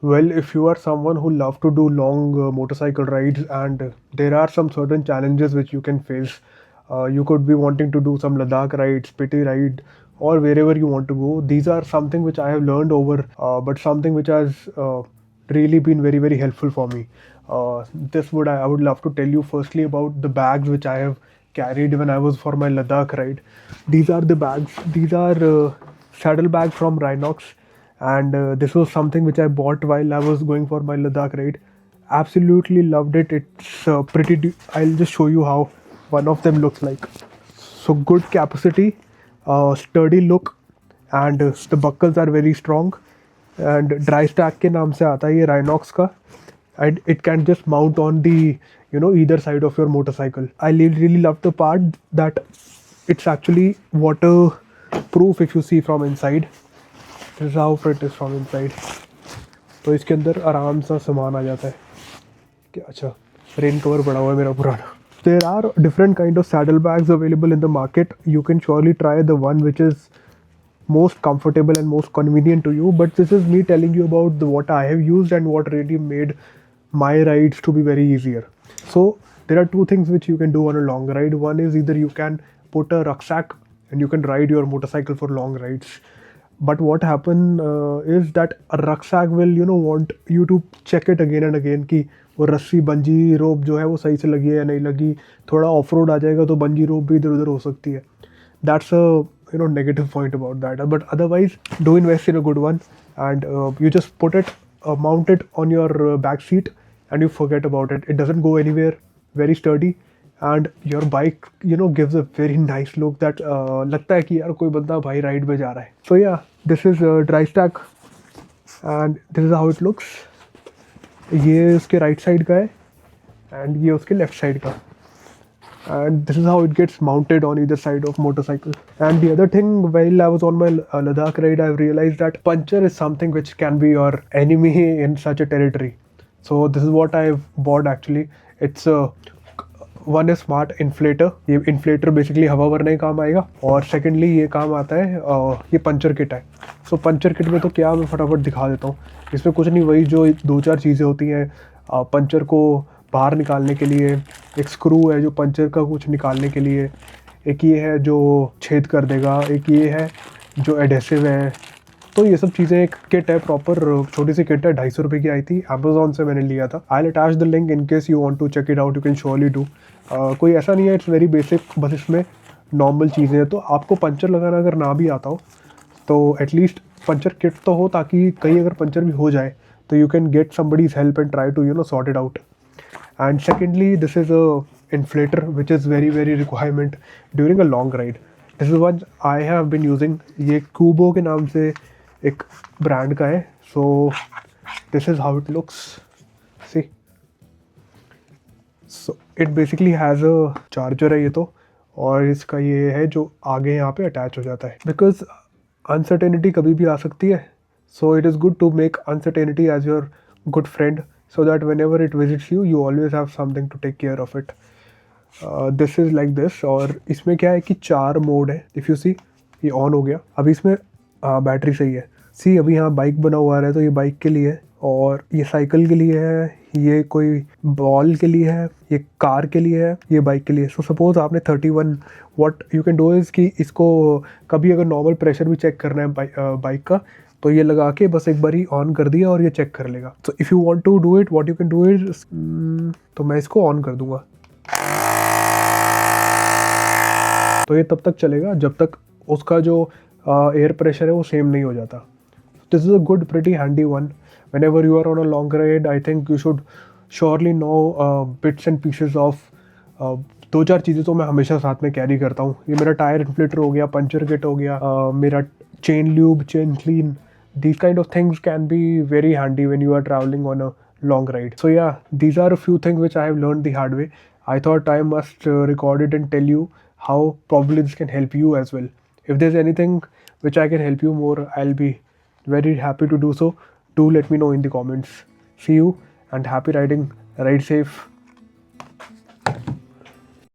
Well, if you are someone who love to do long motorcycle rides, and there are some certain challenges which you can face. You could be wanting to do some Ladakh ride, Spiti ride, or wherever you want to go. These are something which I have learned over, but something which has really been very very helpful for me. I would love to tell you firstly about the bags which I have carried when I was for my Ladakh ride. These are the bags. These are saddle bags from Rhinox, and this was something which I bought while I was going for my Ladakh ride. Absolutely loved it. It's I'll just show you how one of them looks like. So good capacity, sturdy look, and the buckles are very strong. And dry stack के नाम से आता है ये Rhinox का, and it can just mount on the either side of your motorcycle. I really love the part that it's actually waterproof if you see from inside. This is how it is from inside. तो इसके अंदर आराम सा सामान आ जाता है. क्या अच्छा रेन कवर पड़ा हुआ है मेरा पुराना. There are different kind of saddle bags available in the market. You can surely try the one which is most comfortable and most convenient to you. But this is me telling you about what I have used and what really made my rides to be very easier. So there are two things which you can do on a long ride. One is either you can put a rucksack and you can ride your motorcycle for long rides. But what happen is that a rucksack will want you to check it again and again कि वो रस्सी bungee रोप जो है वो सही से लगी है या नहीं लगी. थोड़ा ऑफ रोड आ जाएगा तो बंजी रोप भी इधर उधर हो सकती है. That's a negative point about that. But otherwise, do invest in a good one, and you just put it, mount it on your back seat, and you forget about it. It doesn't go anywhere. Very sturdy, and your bike gives a very nice look that लगता है कि यार कोई बंदा भाई ride पे जा रहा है. So yeah, this is dry stack, and this is how it looks. ये उसके राइट साइड का है, and ये उसके लेफ्ट साइड का. And this is how it gets mounted on either side of motorcycle. And the other thing, while I was on my Ladakh ride, I've realized that puncture is something which can be your enemy in such a territory. So this is what I've bought actually. It's one is smart inflator. ये inflator basically हवा भरने का काम आएगा, और secondly ये काम आता है ये पंचर किट है. So पंचर किट में तो क्या, मैं फटाफट दिखा देता हूँ. इसमें कुछ नहीं, वही जो दो चार चीज़ें होती हैं पंचर को बाहर निकालने के लिए. एक स्क्रू है जो पंचर का कुछ निकालने के लिए, एक ये है जो छेद कर देगा, एक ये है जो एडेसिव है. तो ये सब चीज़ें एक किट है, प्रॉपर छोटी सी किट है, 250 रुपये की आई थी, अमेजोन से मैंने लिया था. I will attach the link in case you want to check it out. You can surely do. कोई ऐसा नहीं है, इट्स वेरी बेसिक, बस इसमें नॉर्मल चीज़ें हैं. तो आपको पंचर लगाना अगर ना भी आता हो तो एटलीस्ट पंचर किट तो हो, ताकि कहीं अगर पंचर भी हो जाए तो you can get somebody's help and try to sort it out. And secondly, this is a inflator which is very very requirement during a long ride. This is what I have been using. ये Kubo के नाम से एक brand का है. So this is how it looks. See, so it basically has a charger है ये तो, और इसका ये है जो आगे यहाँ पे अटैच हो जाता है. Because uncertainty कभी भी आ सकती है, so it is good to make uncertainty as your good friend, so that whenever it visits you, you always have something to take care of it. This is like this. और इसमें क्या है कि 4 mode है. If you see, ये on हो गया. अभी इसमें बैटरी सही है. सी अभी यहाँ बाइक बना हुआ है, तो ये बाइक के लिए है, और ये साइकिल के लिए है, ये कोई बॉल के लिए है, ये कार के लिए है, ये बाइक के लिए. सो सपोज आपने 31, what you can do is कि इसको कभी अगर नॉर्मल प्रेशर भी चेक करना है बाइक का, तो ये लगा के बस एक बार ही ऑन कर दिया और ये चेक कर लेगा. So if you want to do it, what you can do is, तो मैं इसको ऑन कर दूंगा. तो ये तब तक चलेगा जब तक उसका जो एयर प्रेशर है वो सेम नहीं हो जाता. This is a good pretty handy one. whenever you are on a long ride, I think you should surely know bits and pieces of 2-4 चीज़ें तो मैं हमेशा साथ में कैरी करता हूँ. ये मेरा टायर इन्फ्लेटर हो गया, पंचर किट हो गया, मेरा chain lube, chain clean. These kind of things can be very handy when you are traveling on a long ride. So yeah, these are a few things which I have learned the hard way. I thought I must record it and tell you how probably this can help you as well. If there's anything which I can help you more, I'll be very happy to do so. Do let me know in the comments. See you and happy riding. Ride safe.